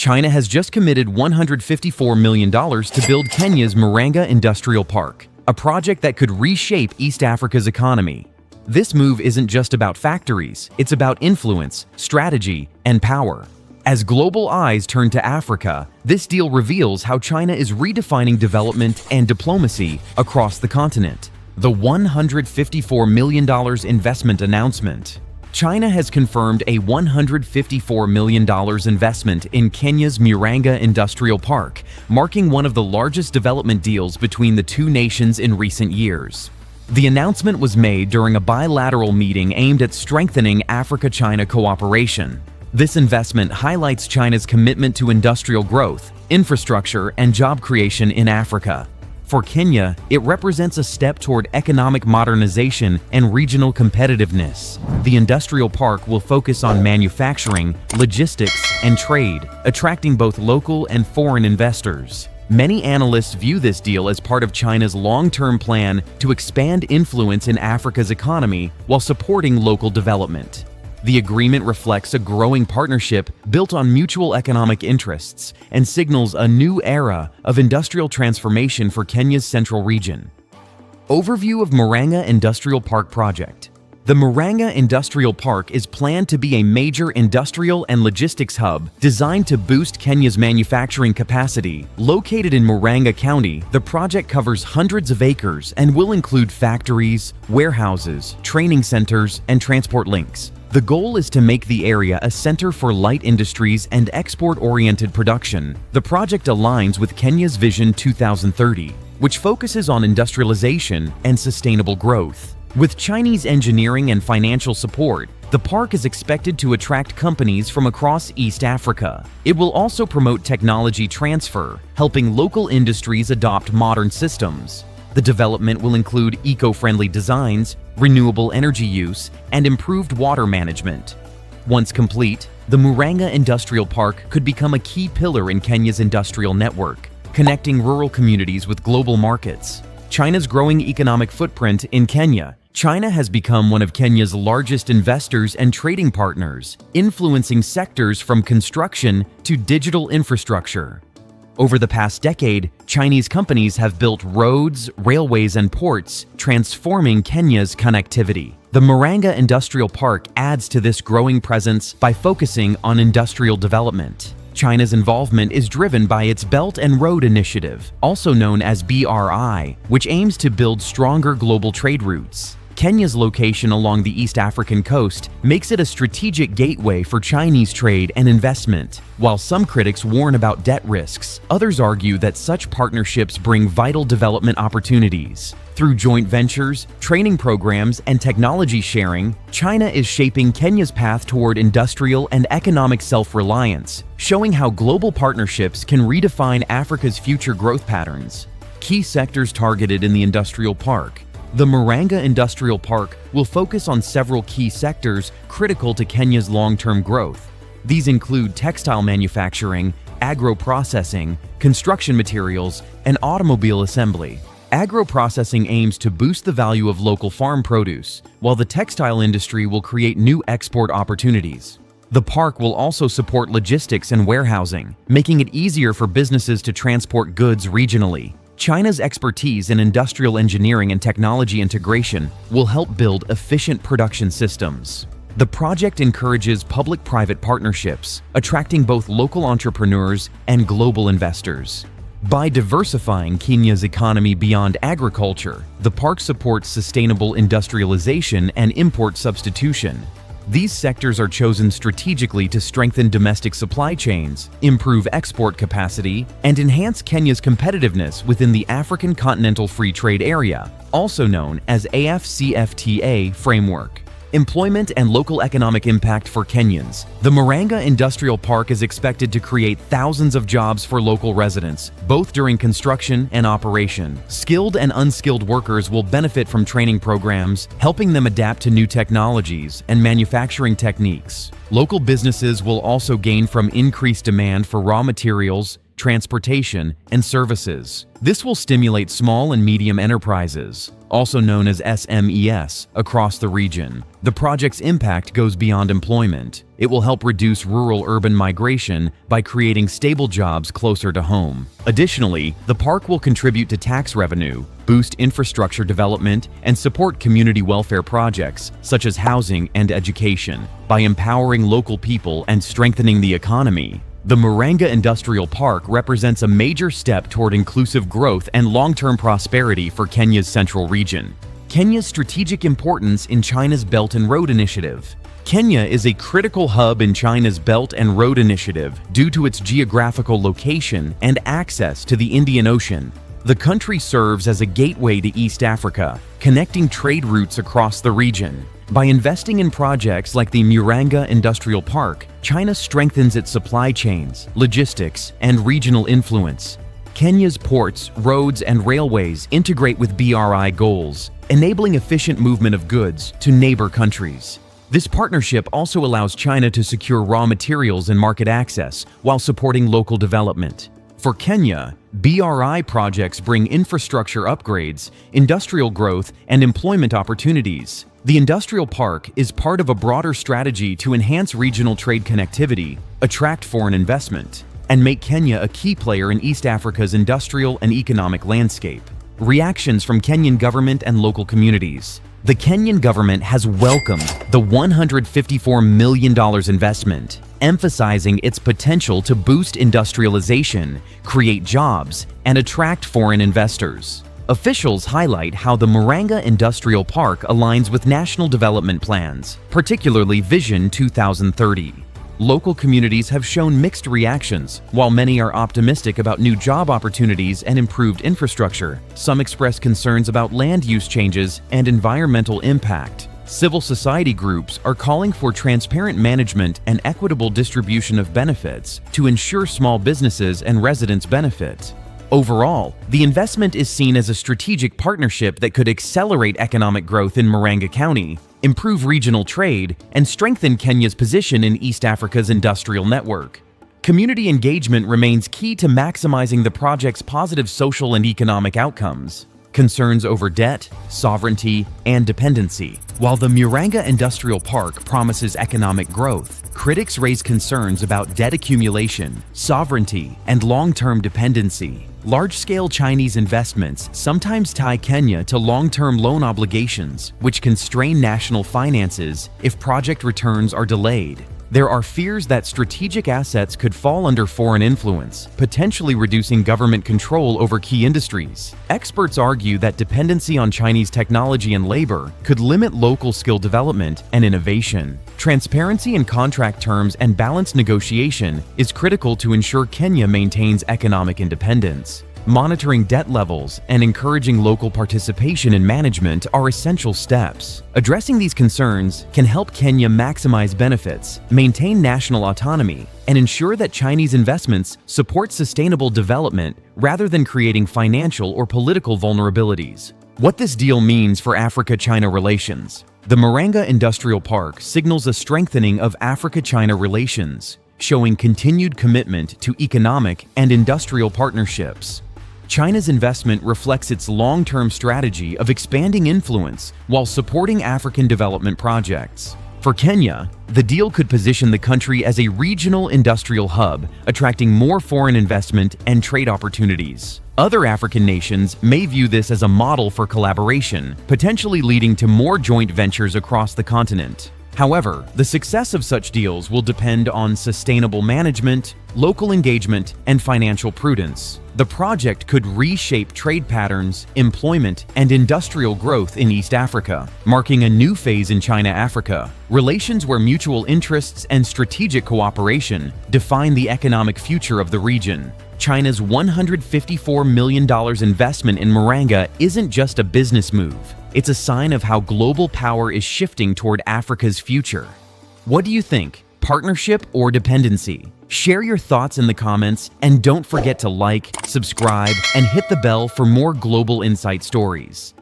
China has just committed $154 million to build Kenya's Murang'a Industrial Park, a project that could reshape East Africa's economy. This move isn't just about factories, it's about influence, strategy, and power. As global eyes turn to Africa, this deal reveals how China is redefining development and diplomacy across the continent. The $154 million investment announcement. China has confirmed a $154 million investment in Kenya's Murang'a Industrial Park, marking one of the largest development deals between the two nations in recent years. The announcement was made during a bilateral meeting aimed at strengthening Africa-China cooperation. This investment highlights China's commitment to industrial growth, infrastructure, and job creation in Africa. For Kenya, it represents a step toward economic modernization and regional competitiveness. The industrial park will focus on manufacturing, logistics, and trade, attracting both local and foreign investors. Many analysts view this deal as part of China's long-term plan to expand influence in Africa's economy while supporting local development. The agreement reflects a growing partnership built on mutual economic interests and signals a new era of industrial transformation for Kenya's central region. Overview of Murang'a Industrial Park Project. The Murang'a Industrial Park is planned to be a major industrial and logistics hub designed to boost Kenya's manufacturing capacity. Located in Murang'a County, the project covers hundreds of acres and will include factories, warehouses, training centers, and transport links. The goal is to make the area a center for light industries and export-oriented production. The project aligns with Kenya's Vision 2030, which focuses on industrialization and sustainable growth. With Chinese engineering and financial support, the park is expected to attract companies from across East Africa. It will also promote technology transfer, helping local industries adopt modern systems. The development will include eco-friendly designs, renewable energy use, and improved water management. Once complete, the Murang'a Industrial Park could become a key pillar in Kenya's industrial network, connecting rural communities with global markets. China's growing economic footprint in Kenya. China has become one of Kenya's largest investors and trading partners, influencing sectors from construction to digital infrastructure. Over the past decade, Chinese companies have built roads, railways, and ports, transforming Kenya's connectivity. The Murang'a Industrial Park adds to this growing presence by focusing on industrial development. China's involvement is driven by its Belt and Road Initiative, also known as BRI, which aims to build stronger global trade routes. Kenya's location along the East African coast makes it a strategic gateway for Chinese trade and investment. While some critics warn about debt risks, others argue that such partnerships bring vital development opportunities. Through joint ventures, training programs, and technology sharing, China is shaping Kenya's path toward industrial and economic self-reliance, showing how global partnerships can redefine Africa's future growth patterns. Key sectors targeted in the industrial park. The Murang'a Industrial Park will focus on several key sectors critical to Kenya's long-term growth. These include textile manufacturing, agro-processing, construction materials, and automobile assembly. Agro-processing aims to boost the value of local farm produce, while the textile industry will create new export opportunities. The park will also support logistics and warehousing, making it easier for businesses to transport goods regionally. China's expertise in industrial engineering and technology integration will help build efficient production systems. The project encourages public-private partnerships, attracting both local entrepreneurs and global investors. By diversifying Kenya's economy beyond agriculture, the park supports sustainable industrialization and import substitution. These sectors are chosen strategically to strengthen domestic supply chains, improve export capacity, and enhance Kenya's competitiveness within the African Continental Free Trade Area, also known as AFCFTA framework. Employment and local economic impact for Kenyans. The Murang'a Industrial Park is expected to create thousands of jobs for local residents, both during construction and operation. Skilled and unskilled workers will benefit from training programs, helping them adapt to new technologies and manufacturing techniques. Local businesses will also gain from increased demand for raw materials, transportation, and services. This will stimulate small and medium enterprises, also known as SMEs, across the region. The project's impact goes beyond employment. It will help reduce rural-urban migration by creating stable jobs closer to home. Additionally, the park will contribute to tax revenue, boost infrastructure development, and support community welfare projects such as housing and education. By empowering local people and strengthening the economy, the Murang'a Industrial Park represents a major step toward inclusive growth and long-term prosperity for Kenya's central region. Kenya's strategic importance in China's Belt and Road Initiative. Kenya is a critical hub in China's Belt and Road Initiative due to its geographical location and access to the Indian Ocean. The country serves as a gateway to East Africa, connecting trade routes across the region. By investing in projects like the Murang'a Industrial Park, China strengthens its supply chains, logistics, and regional influence. Kenya's ports, roads, and railways integrate with BRI goals, enabling efficient movement of goods to neighbor countries. This partnership also allows China to secure raw materials and market access while supporting local development. For Kenya, BRI projects bring infrastructure upgrades, industrial growth, and employment opportunities. The industrial park is part of a broader strategy to enhance regional trade connectivity, attract foreign investment, and make Kenya a key player in East Africa's industrial and economic landscape. Reactions from Kenyan government and local communities. The Kenyan government has welcomed the $154 million investment, emphasizing its potential to boost industrialization, create jobs, and attract foreign investors. Officials highlight how the Murang'a Industrial Park aligns with national development plans, particularly Vision 2030. Local communities have shown mixed reactions. While many are optimistic about new job opportunities and improved infrastructure, some express concerns about land use changes and environmental impact. Civil society groups are calling for transparent management and equitable distribution of benefits to ensure small businesses and residents benefit. Overall, the investment is seen as a strategic partnership that could accelerate economic growth in Murang'a County, improve regional trade, and strengthen Kenya's position in East Africa's industrial network. Community engagement remains key to maximizing the project's positive social and economic outcomes. Concerns over debt, sovereignty, and dependency. While the Murang'a Industrial Park promises economic growth, critics raise concerns about debt accumulation, sovereignty, and long-term dependency. Large-scale Chinese investments sometimes tie Kenya to long-term loan obligations, which can strain national finances if project returns are delayed. There are fears that strategic assets could fall under foreign influence, potentially reducing government control over key industries. Experts argue that dependency on Chinese technology and labor could limit local skill development and innovation. Transparency in contract terms and balanced negotiation is critical to ensure Kenya maintains economic independence. Monitoring debt levels and encouraging local participation in management are essential steps. Addressing these concerns can help Kenya maximize benefits, maintain national autonomy, and ensure that Chinese investments support sustainable development rather than creating financial or political vulnerabilities. What this deal means for Africa-China relations. The Murang'a Industrial Park signals a strengthening of Africa-China relations, showing continued commitment to economic and industrial partnerships. China's investment reflects its long-term strategy of expanding influence while supporting African development projects. For Kenya, the deal could position the country as a regional industrial hub, attracting more foreign investment and trade opportunities. Other African nations may view this as a model for collaboration, potentially leading to more joint ventures across the continent. However, the success of such deals will depend on sustainable management, local engagement, and financial prudence. The project could reshape trade patterns, employment, and industrial growth in East Africa, marking a new phase in China-Africa, relations where mutual interests and strategic cooperation define the economic future of the region. China's $154 million investment in Murang'a isn't just a business move. It's a sign of how global power is shifting toward Africa's future. What do you think? Partnership or dependency? Share your thoughts in the comments, and don't forget to like, subscribe, and hit the bell for more global insight stories.